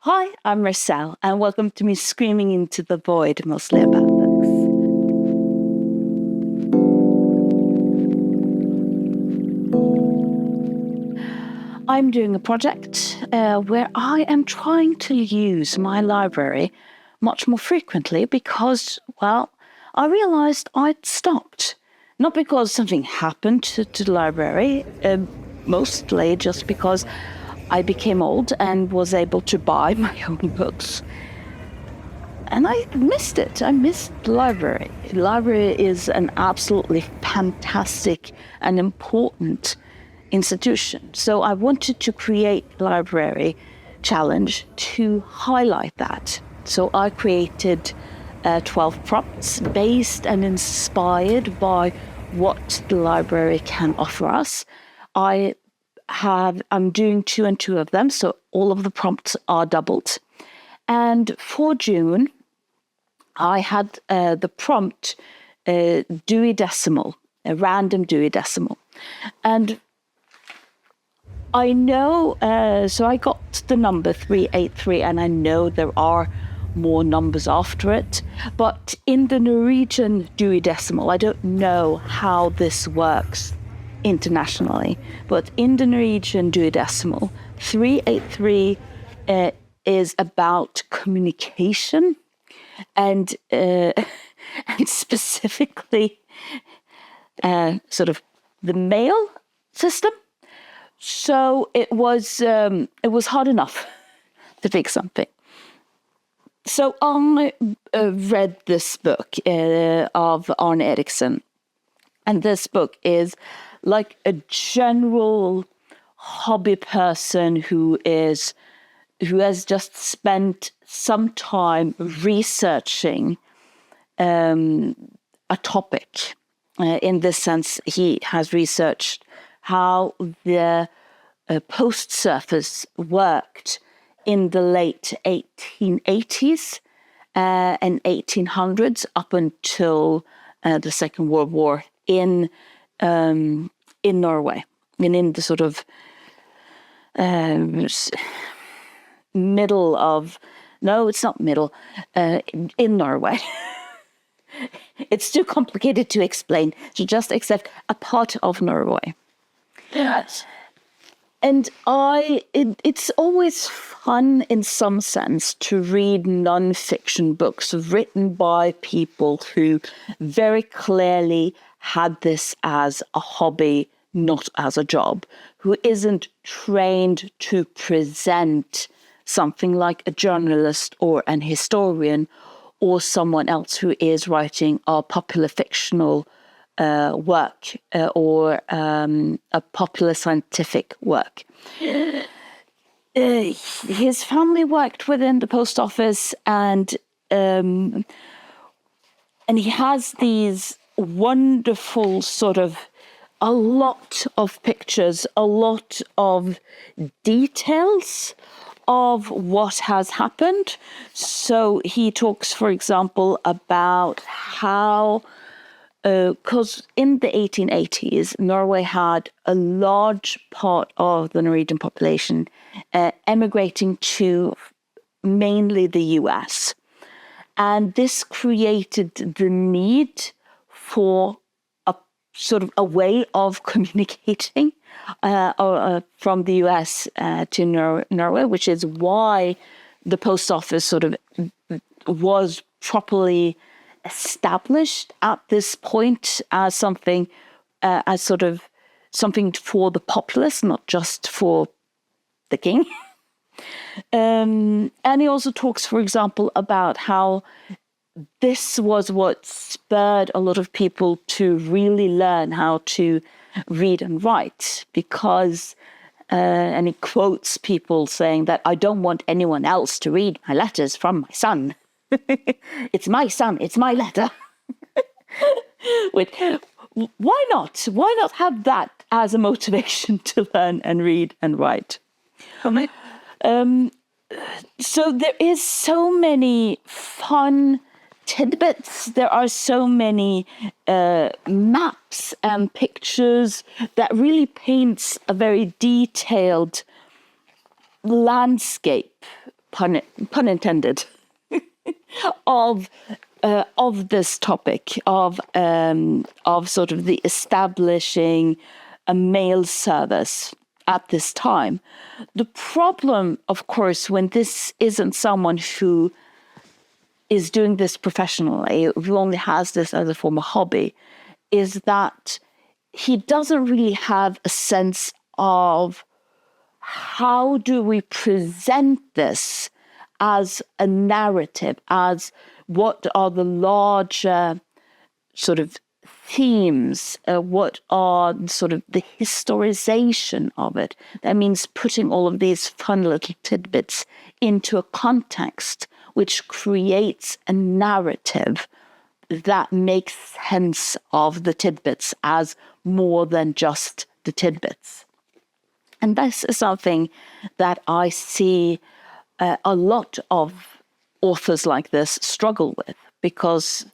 Hi, I'm Marcel, and welcome to me screaming into the void, mostly about books. I'm doing a project where I am trying to use my library much more frequently because, well, I realized I'd stopped. Not because something happened to the library, mostly just because I became old and was able to buy my own books. And I missed it. I missed the library. The library is an absolutely fantastic and important institution. So I wanted to create a library challenge to highlight that. So I created 12 prompts based and inspired by what the library can offer us. I'm doing 2 and 2 of them, so all of the prompts are doubled. And for June, I had the prompt Dewey Decimal, a random Dewey Decimal. And I know, so I got the number 383, and I know there are more numbers after it. But in the Norwegian Dewey Decimal, I don't know how this works internationally, but in the Norwegian Dewey Decimal, 383 is about communication and specifically sort of the mail system. So it was hard enough to fix something. So I read this book of Arne Eriksen, and this book is like a general hobby person who has just spent some time researching a topic. In this sense, he has researched how the post surface worked in the late 1880s and 1800s up until the Second World War in Norway, and in the sort of middle of, no, it's not middle, in Norway. It's too complicated to explain, to just accept a part of Norway. Yes. And it's always fun in some sense to read non-fiction books written by people who very clearly had this as a hobby, not as a job, who isn't trained to present something like a journalist or an historian or someone else who is writing a popular fictional work or a popular scientific work. His family worked within the post office, and he has these wonderful sort of a lot of pictures, a lot of details of what has happened. So he talks, for example, about how, because in the 1880s, Norway had a large part of the Norwegian population emigrating to mainly the US. And this created the need for a sort of a way of communicating from the US to Norway, which is why the post office sort of was properly established at this point as something, as sort of something for the populace, not just for the king. And he also talks, for example, about how this was what spurred a lot of people to really learn how to read and write, because, and he quotes people saying that I don't want anyone else to read my letters from my son. It's my son, it's my letter. Why not? Why not have that as a motivation to learn and read and write? So there is so many fun tidbits. There are so many maps and pictures that really paints a very detailed landscape pun intended, of this topic of sort of the establishing a mail service at this time. The problem, of course, when this isn't someone who is doing this professionally, who only has this as a form of hobby, is that he doesn't really have a sense of how do we present this as a narrative, as what are the larger sort of themes, what are sort of the historization of it. That means putting all of these fun little tidbits into a context which creates a narrative that makes sense of the tidbits as more than just the tidbits. And this is something that I see a lot of authors like this struggle with, because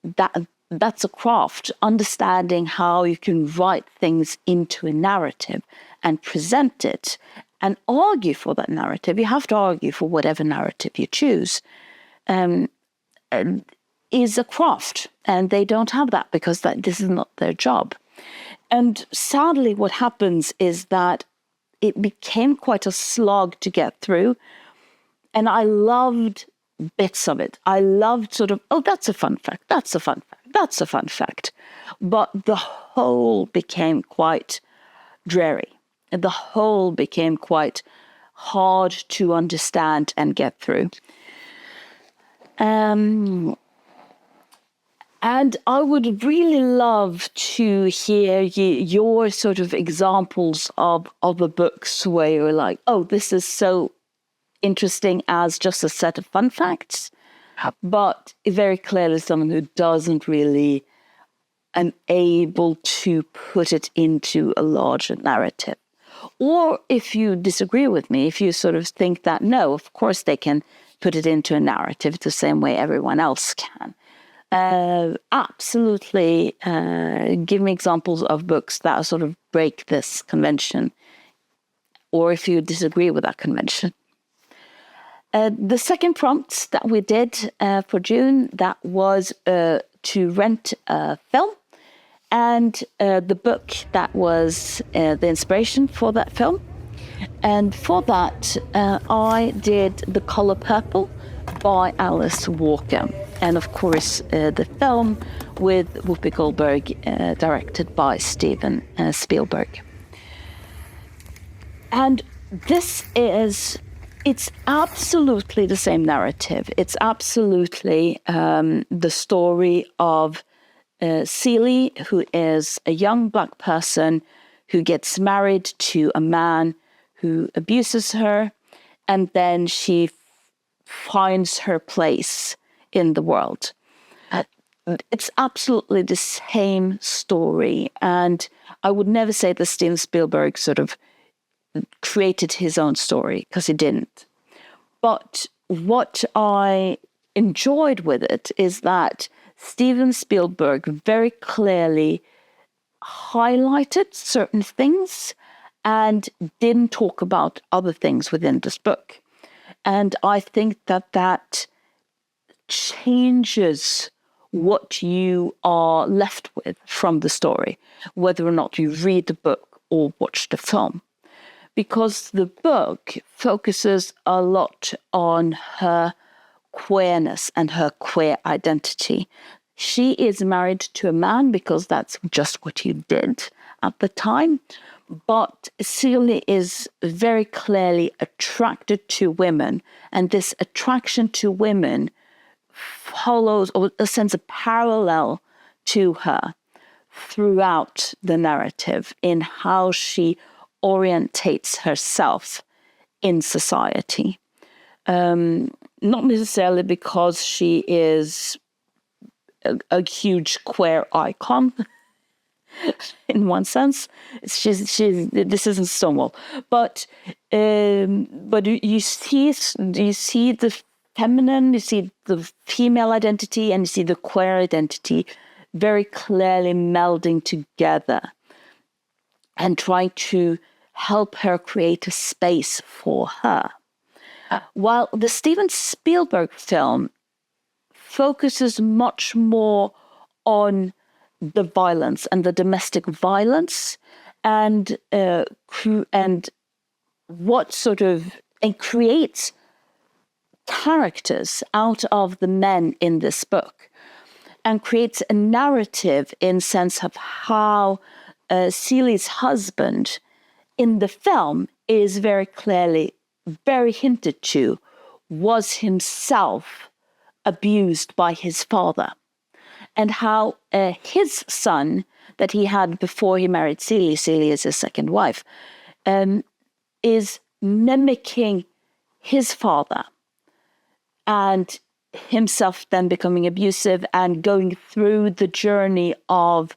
that's a craft, understanding how you can write things into a narrative and present it and argue for that narrative. You have to argue for whatever narrative you choose. Is a craft, and they don't have that because this is not their job. And sadly, what happens is that it became quite a slog to get through. And I loved bits of it. I loved sort of, oh, that's a fun fact, that's a fun fact, that's a fun fact. But the whole became quite dreary. And the whole became quite hard to understand and get through. And I would really love to hear your sort of examples of other books where you're like, oh, this is so interesting as just a set of fun facts, but very clearly someone who doesn't really am able to put it into a larger narrative. Or if you disagree with me, if you sort of think that, no, of course they can put it into a narrative the same way everyone else can. Absolutely give me examples of books that sort of break this convention, or if you disagree with that convention. The second prompt that we did for June, that was to rent a film, and the book that was the inspiration for that film. And for that, I did The Color Purple by Alice Walker. And of course, the film with Whoopi Goldberg, directed by Steven Spielberg. And it's absolutely the same narrative. It's absolutely the story of Celie, who is a young Black person who gets married to a man who abuses her, and then she finds her place in the world. It's absolutely the same story. And I would never say that Steven Spielberg sort of created his own story, because he didn't. But what I enjoyed with it is that Steven Spielberg very clearly highlighted certain things and didn't talk about other things within this book. And I think that changes what you are left with from the story, whether or not you read the book or watch the film. Because the book focuses a lot on her queerness and her queer identity. She is married to a man because that's just what you did at the time. But Celia is very clearly attracted to women, and this attraction to women follows or sends a parallel to her throughout the narrative in how she orientates herself in society. Not necessarily because she is a huge queer icon in one sense. She's this isn't Stonewall, but you see the feminine, you see the female identity, and you see the queer identity very clearly melding together and trying to help her create a space for her. While the Steven Spielberg film focuses much more on the violence and the domestic violence and what sort of, and creates characters out of the men in this book, and creates a narrative in sense of how Seeley's husband in the film is very clearly, very hinted to, was himself abused by his father, and how his son that he had before he married Seeley is his second wife, is mimicking his father, and himself then becoming abusive and going through the journey of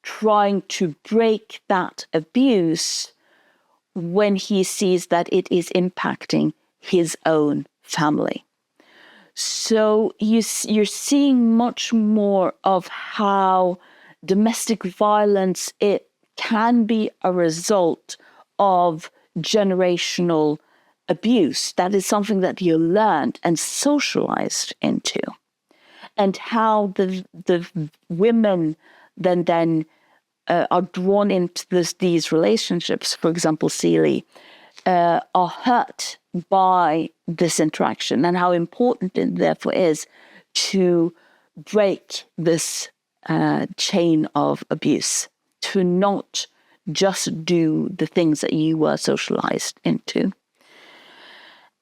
trying to break that abuse when he sees that it is impacting his own family. So you're seeing much more of how domestic violence, it can be a result of generational abuse. That is something that you learned and socialized into. And how the women then are drawn into these relationships, for example, Seeley, are hurt by this interaction, and how important it therefore is to break this chain of abuse, to not just do the things that you were socialized into.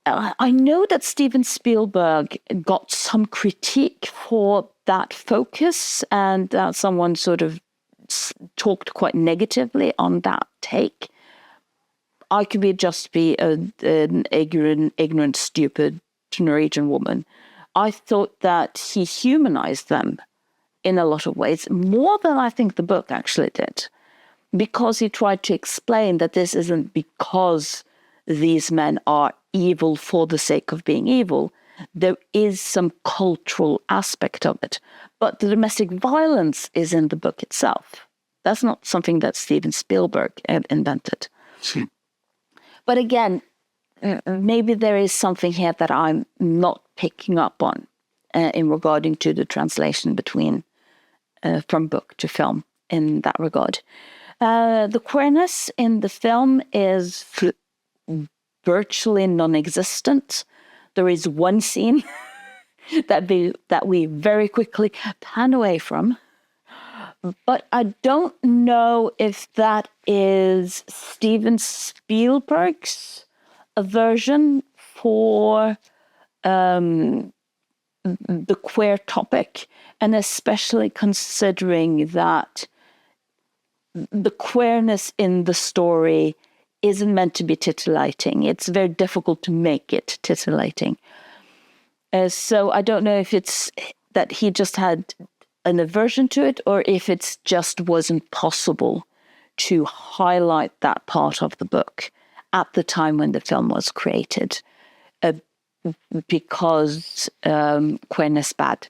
I know that Steven Spielberg got some critique for that focus, and someone sort of talked quite negatively on that take. I could just be an ignorant, stupid Norwegian woman. I thought that he humanized them in a lot of ways, more than I think the book actually did, because he tried to explain that this isn't because these men are evil for the sake of being evil. There is some cultural aspect of it. But the domestic violence is in the book itself. That's not something that Steven Spielberg invented. But again, maybe there is something here that I'm not picking up on in regarding to the translation between from book to film in that regard. The queerness in the film is virtually non-existent. There is one scene that we very quickly pan away from. But I don't know if that is Steven Spielberg's version for the queer topic, and especially considering that the queerness in the story isn't meant to be titillating. It's very difficult to make it titillating. So I don't know if it's that he just had an aversion to it, or if it just wasn't possible to highlight that part of the book at the time when the film was created, because queerness bad.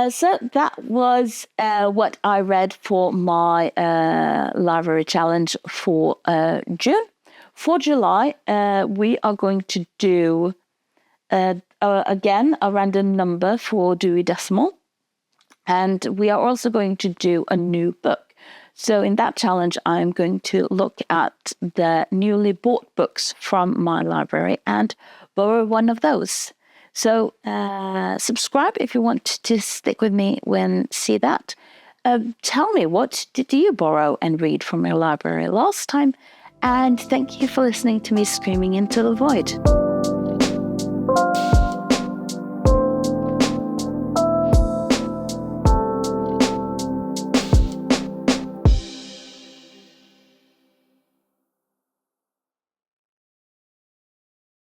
So that was what I read for my library challenge for June. For July, we are going to do again a random number for Dewey Decimal, and we are also going to do a new book. So in that challenge, I'm going to look at the newly bought books from my library and borrow one of those. So subscribe if you want to stick with me when see that. Tell me, what did you borrow and read from your library last time? And thank you for listening to me screaming into the void.